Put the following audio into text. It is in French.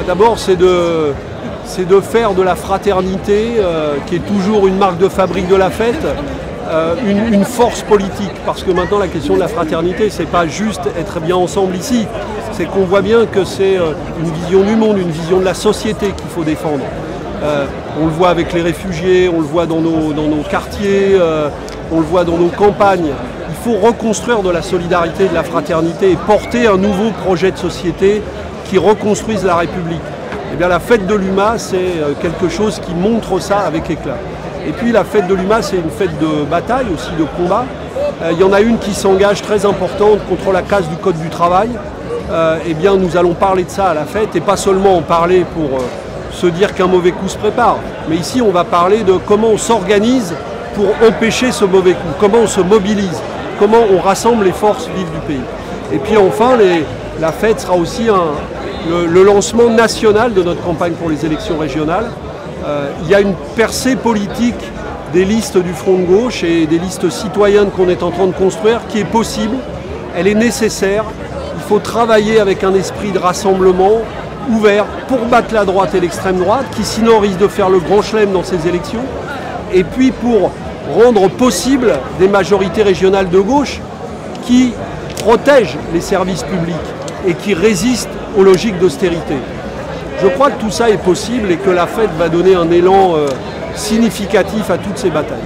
D'abord, c'est de faire de la fraternité, qui est toujours une marque de fabrique de la fête, une force politique. Parce que maintenant, la question de la fraternité, c'est pas juste être bien ensemble ici. C'est qu'on voit bien que c'est une vision du monde, une vision de la société qu'il faut défendre. On le voit avec les réfugiés, on le voit dans nos quartiers, on le voit dans nos campagnes. Il faut reconstruire de la solidarité, de la fraternité et porter un nouveau projet de société qui reconstruise la République. Eh bien, la fête de l'UMA, c'est quelque chose qui montre ça avec éclat. Et puis la fête de l'UMA, c'est une fête de bataille, aussi de combat. Il y en a une qui s'engage très importante contre la casse du Code du travail. Eh bien, nous allons parler de ça à la fête, et pas seulement en parler pour se dire qu'un mauvais coup se prépare. Mais ici, on va parler de comment on s'organise pour empêcher ce mauvais coup, comment on se mobilise, comment on rassemble les forces vives du pays. Et puis enfin, la fête sera aussi le lancement national de notre campagne pour les élections régionales. Il y a une percée politique des listes du Front de gauche et des listes citoyennes qu'on est en train de construire qui est possible, elle est nécessaire. Il faut travailler avec un esprit de rassemblement ouvert pour battre la droite et l'extrême droite qui sinon risque de faire le grand chelem dans ces élections, et puis pour rendre possible des majorités régionales de gauche qui protègent les services publics et qui résistent aux logiques d'austérité. Je crois que tout ça est possible et que la fête va donner un élan significatif à toutes ces batailles.